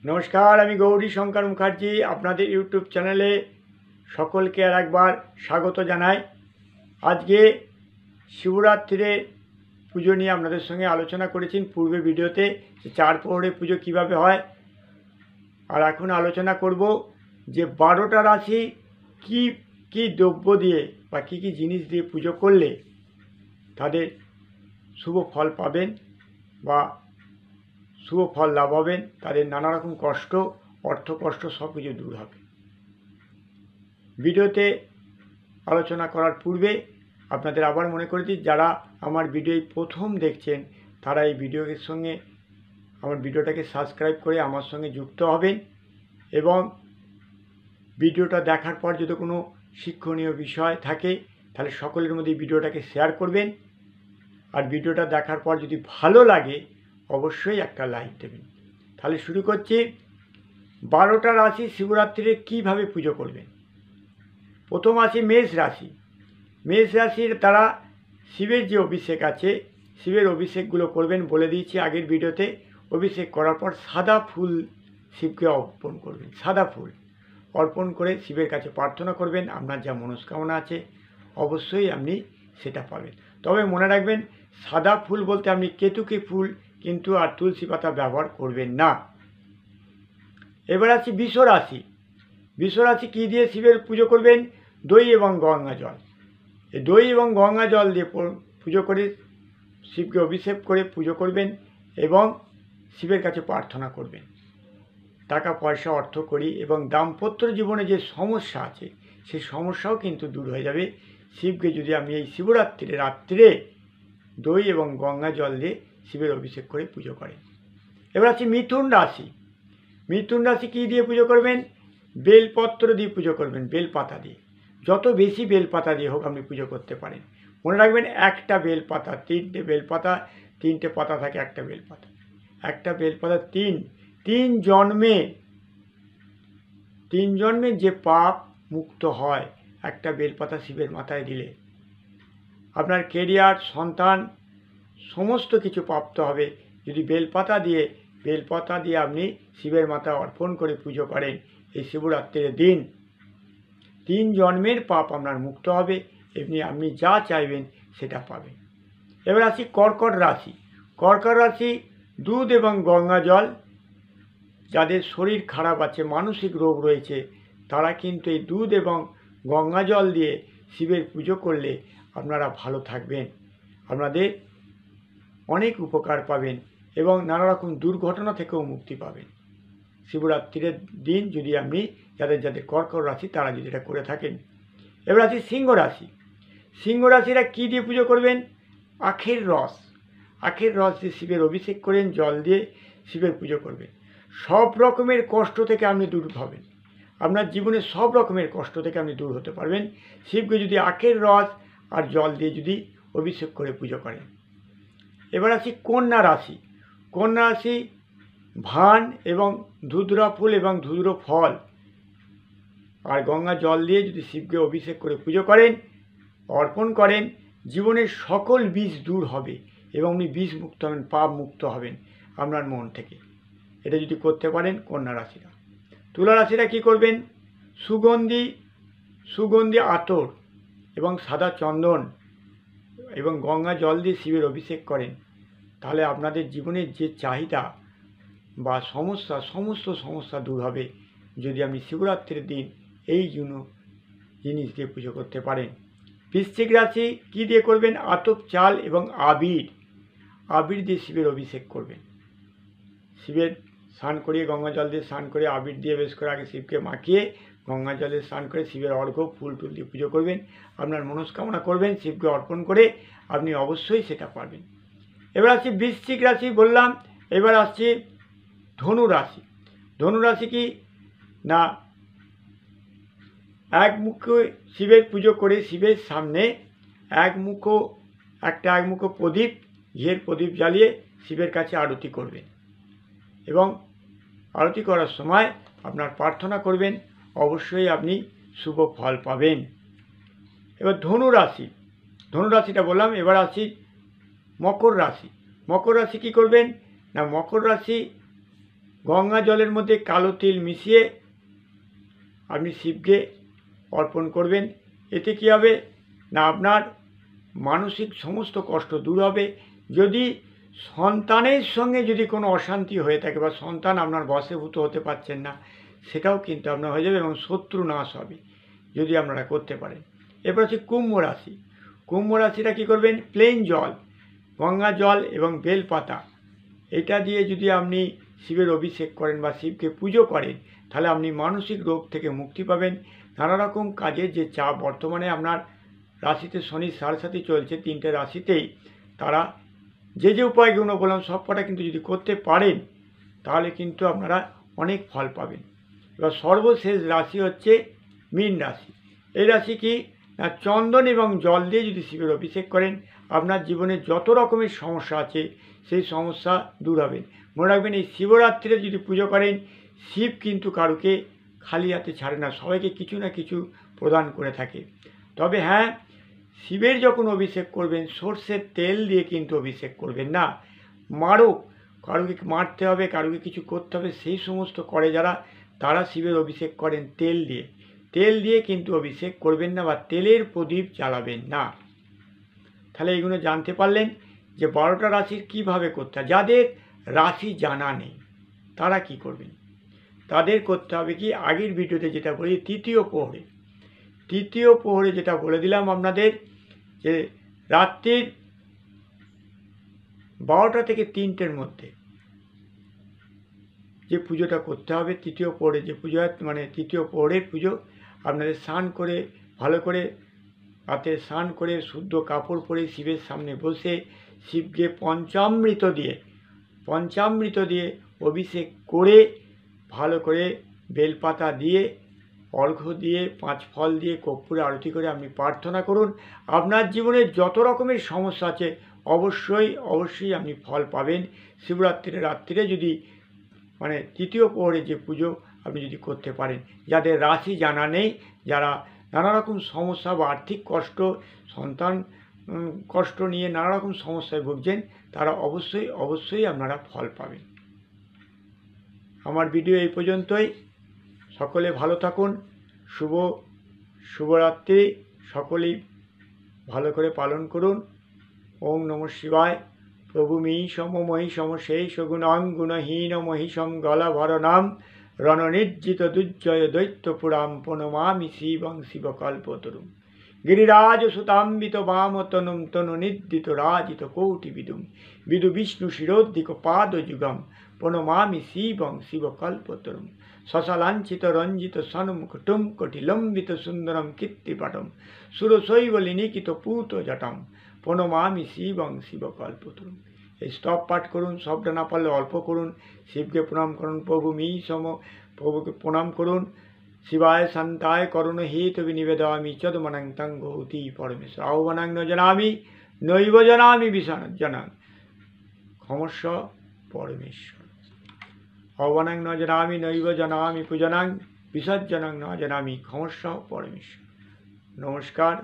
नमस्कार আমি গৌরী শঙ্কর মুখার্জি আপনাদের ইউটিউব চ্যানেলে সকলকে আর একবার স্বাগত জানাই। আজকে শিবরাত্রির পুজো নিয়ে আপনাদের সঙ্গে আলোচনা করেছি পূর্বে ভিডিওতে যে চার প্রহরে পুজো কিভাবে হয়, আর এখন আলোচনা করব যে 12টা রাশি কি কি দ্রব্য দিয়ে বা কি কি জিনিস দিয়ে পুজো করলে তাদের শুভ ফল পাবেন বা শুভ ফল লাভ হবেন, তাদের নানা রকম কষ্ট, অর্থ কষ্ট সব কিছু দূর হবে। ভিডিওতে আলোচনা করার পূর্বে আপনাদের আবার মনে করে দিই, যারা আমার ভিডিও প্রথম দেখছেন তারা এই ভিডিওর সঙ্গে আমার ভিডিওটাকে সাবস্ক্রাইব করে আমার সঙ্গে যুক্ত হবেন এবং ভিডিওটা দেখার পর যদি কোনো শিক্ষণীয় বিষয় থাকে তাহলে সকলের মধ্যে এই ভিডিওটাকে শেয়ার করবেন। আর ভিডিওটা দেখার পর যদি ভালো লাগে অবশ্যই একটা লাইক দেবেন। তাহলে শুরু করছি। 12টা রাশি শিবরাত্রিতে কীভাবে পুজো করবেন। প্রথম আসি মেষ রাশি। মেষ রাশির তারা শিবের যে অভিষেক আছে, শিবের অভিষেকগুলো করবেন বলে দিয়েছি আগের ভিডিওতে। অভিষেক করার পর সাদা ফুল শিবকে অর্পণ করবেন। সাদা ফুল অর্পণ করে শিবের কাছে প্রার্থনা করবেন, আপনার যা মনস্কামনা আছে অবশ্যই আপনি সেটা পাবেন। তবে মনে রাখবেন, সাদা ফুল বলতে আপনি কেতুকি ফুল কিন্তু আর তুলসী পাতা ব্যবহার করবেন না। এবার আসি বৃষ রাশি। বৃষ রাশি কী দিয়ে শিবের পুজো করবেন? দই এবং গঙ্গা জল। এই দই এবং গঙ্গা জল দিয়ে পুজো করে শিবকে অভিষেক করে পুজো করবেন এবং শিবের কাছে প্রার্থনা করবেন। টাকা পয়সা অর্থ করি এবং দাম্পত্য জীবনে যে সমস্যা আছে সেই সমস্যাও কিন্তু দূর হয়ে যাবে শিবকে যদি আপনি এই শিবরাত্রির রাত্রে দই এবং গঙ্গা জল দিয়ে শিবের অভিষেক করে পুজো করেন। এবার আছে মিথুন রাশি। মিথুন রাশি কী দিয়ে পুজো করবেন? বেলপত্র দিয়ে পুজো করবেন, বেলপাতা দিয়ে। যত বেশি বেলপাতা দিয়ে হোক আপনি পুজো করতে পারেন। মনে রাখবেন, একটা বেলপাতা, 3টে বেলপাতা, 3টে পাতা থাকে একটা বেলপাতা। একটা বেলপাতা তিন জন্মে যে পাপ মুক্ত হয় একটা বেলপাতা শিবের মাথায় দিলে। আপনার কেরিয়ার, সন্তান সমস্ত কিছু প্রাপ্ত হবে যদি বেলপাতা দিয়ে আপনি শিবের মাথায় অর্পণ করে পুজো করেন এই শিবরাত্রির দিন। 3 জন্মের পাপ আপনার মুক্ত হবে, এমনি আপনি যা চাইবেন সেটা পাবেন। এবার আসি কর্কট রাশি। কর্কট রাশি দুধ এবং গঙ্গা জল। যাদের শরীর খারাপ আছে, মানসিক রোগ রয়েছে, তারা কিন্তু এই দুধ এবং গঙ্গা জল দিয়ে শিবের পুজো করলে আপনারা ভালো থাকবেন, আপনাদের অনেক উপকার পাবেন এবং নানা রকম দুর্ঘটনা থেকেও মুক্তি পাবেন শিবরাত্রির দিন যদি আপনি যাদের কর্কট রাশি তারা যদি এটা করে থাকেন। এবার আছে সিংহ রাশি। সিংহ রাশিরা কী দিয়ে পুজো করবেন? আখের রস। আখের রস দিয়ে শিবের অভিষেক করেন, জল দিয়ে শিবের পুজো করবেন। সব রকমের কষ্ট থেকে আপনি দূর হবেন, আপনার জীবনে সব রকমের কষ্ট থেকে আপনি দূর হতে পারবেন শিবকে যদি আখের রস আর জল দিয়ে যদি অভিষেক করে পুজো করেন। এবার আসি কন্যা রাশি। কন্যা রাশি ভান এবং ধুধরা ফুল এবং ধুধরো ফল আর গঙ্গা জল দিয়ে যদি শিবকে অভিষেক করে পুজো করেন, অর্পণ করেন, জীবনের সকল বিষ দূর হবে এবং আপনি বিষ মুক্ত হবেন, পাপ মুক্ত হবেন আপনার মন থেকে। এটা যদি করতে পারেন কন্যা রাশিরা। তুলা রাশিরা কী করবেন? সুগন্ধি আতর এবং সাদা চন্দন এবং গঙ্গা জল দিয়ে শিবের অভিষেক করেন, তাহলে আপনাদের জীবনের যে চাহিদা বা সমস্ত সমস্যা দূর হবে যদি আপনি শিবরাত্রির দিন এই জিনিস দিয়ে পুজো করতে পারেন। বৃশ্চিক রাশি কী দিয়ে করবেন? আতপ চাল এবং আবির দিয়ে শিবের অভিষেক করবেন। শিবের স্নান করিয়ে গঙ্গা জল দিয়ে স্নান করে আবির দিয়ে বেশ করে আগে শিবকে মাখিয়ে গঙ্গা জলে স্নান করে শিবের অর্ঘ্য ফুল টুল দিয়ে পুজো করবেন, আপনার মনস্কামনা করবেন, শিবকে অর্পণ করে আপনি অবশ্যই সেটা পারবেন। এবার আসছি বৃশ্চিক রাশি বললাম। এবার আসছি ধনু রাশি। ধনু রাশি কি না, একমুখে শিবের পুজো করে শিবের সামনে একটা একমুখো প্রদীপ, ঘিয়ের প্রদীপ জ্বালিয়ে শিবের কাছে আরতি করবেন এবং আরতি করার সময় আপনার প্রার্থনা করবেন, অবশ্যই আপনি শুভ ফল পাবেন। এবার ধনু রাশিটা বললাম। এবার আসি মকর রাশি। মকর রাশি কী করবেন না, মকর রাশি গঙ্গা জলের মধ্যে কালো তিল মিশিয়ে আপনি শিবকে অর্পণ করবেন। এতে কী হবে না, আপনার মানসিক সমস্ত কষ্ট দূর হবে। যদি সন্তানের সঙ্গে যদি কোনো অশান্তি হয়ে থাকে বা সন্তান আপনার বশীভূত হতে পারছেন না, সেটাও কিন্তু আপনার হয়ে যাবে এবং শত্রু নাশ হবে যদি আপনারা করতে পারেন। এরপর হচ্ছে কুম্ভ রাশি। কুম্ভ রাশিটা কী করবেন, প্লেন জল, গঙ্গা জল এবং বেলপাতা এটা দিয়ে যদি আপনি শিবের অভিষেক করেন বা শিবকে পুজো করেন, তাহলে আপনি মানসিক রোগ থেকে মুক্তি পাবেন। নানা রকম কাজের যে চাপ, বর্তমানে আপনার রাশিতে শনি সাড়ে চলছে 3টে রাশিতেই, তারা যে উপায়গুলো বললাম সব কটা কিন্তু যদি করতে পারেন, তাহলে কিন্তু আপনারা অনেক ফল পাবেন। এবার সর্বশেষ রাশি হচ্ছে মীন রাশি। এই রাশি কি না, চন্দন এবং জল দিয়ে যদি শিবের অভিষেক করেন, আপনার জীবনে যত রকমের সমস্যা আছে সেই সমস্যা দূর হবে। মনে রাখবেন, এই শিবরাত্রিতে যদি পুজো করেন, শিব কিন্তু কারুকে খালি হাতে ছাড়ে না, সবাইকে কিছু না কিছু প্রদান করে থাকে। তবে হ্যাঁ, শিবের যখন অভিষেক করবেন, সর্ষের তেল দিয়ে কিন্তু অভিষেক করবেন না। কারুকে মারতে হবে, কারুকে কিছু করতে হবে, সেই সমস্ত করে যারা, তারা শিবের অভিষেক করেন তেল দিয়ে। তেল দিয়ে কিন্তু অভিষেক করবেন না বা তেলের প্রদীপ জ্বালাবেন না। তাহলে এইগুলো জানতে পারলেন যে 12টা রাশির কীভাবে করতে হয়। যাদের রাশি জানা নেই তারা কি করবেন, তাদের করতে হবে কি, আগের ভিডিওতে যেটা বলি তৃতীয় প্রহরে যেটা বলে দিলাম আপনাদের, যে রাত্রির 12টা থেকে 3টের মধ্যে যে পুজোটা করতে হবে, তৃতীয় প্রহরে যে পুজো হয়, মানে তৃতীয় প্রহরের পুজো, আপনাদের স্নান করে ভালো করে রাতে স্নান করে শুদ্ধ কাপড় পরে শিবের সামনে বসে শিবকে পঞ্চামৃত দিয়ে অভিষেক করে ভালো করে বেলপাতা দিয়ে অর্ঘ্য দিয়ে 5 ফল দিয়ে কর্পূরে আরতি করে আপনি প্রার্থনা করুন। আপনার জীবনে যত রকমের সমস্যা আছে অবশ্যই আপনি ফল পাবেন। শিবরাত্রির রাত্রিরে যদি মানে তৃতীয় প্রহরে যে পুজো আপনি যদি করতে পারেন, যাদের রাশি জানা নেই, যারা নানা রকম সমস্যা বা আর্থিক কষ্ট, সন্তান কষ্ট নিয়ে নানা রকম সমস্যায় ভুগছেন, তারা অবশ্যই আপনারা ফল পাবেন। আমার ভিডিও এই পর্যন্তই। সকলে ভালো থাকুন। শুভরাত্রি। সকলেই ভালো করে পালন করুন। ওম নমঃ শিবায়। প্রভু মহিষম সেই সগুণাং গুণহীন মহিষম গলভরণাম রণনির্জিত দুর্জয় দৈত্যপুরাম প্রণমামি শিবং শিবকল্পতরুম গিরিরাজ সুতাম্বিত বামতনুম তনু নির্দিত রাজিত কৌটিবিদুম বিদু বিষ্ণু শিরোদ্ধিক পাদযুগম প্রণমামি শিবং শিবকল্পতরুম শশালাঞ্ছিত রঞ্জিত সন্মুখটুম কটিলম্বিত সুন্দরম কীর্তিপটম সুরশৈব লিনিকিত পূত জটম প্রণমামি শিবং শিবকল্পতরুম। এই স্তব পাঠ করুন, সবটা না পারলে অল্প করুন। শিবকে প্রণাম করুন, প্রভুকে প্রণাম করুন। শিবায় শান্তায় করুণ হেতু নিবেদয়ামি চদমনাং তং গৌতি পরমেশ্বর আহ্বানাং ন জানামি নৈব জানামি বিসর্জনাং ক্ষমস্ব পরমেশ্বর আহ্বানাং ন জানামি নৈব জানামি পূজনাং বিসর্জনাং ন জানামি ক্ষমস্ব পরমেশ্বর। নমস্কার।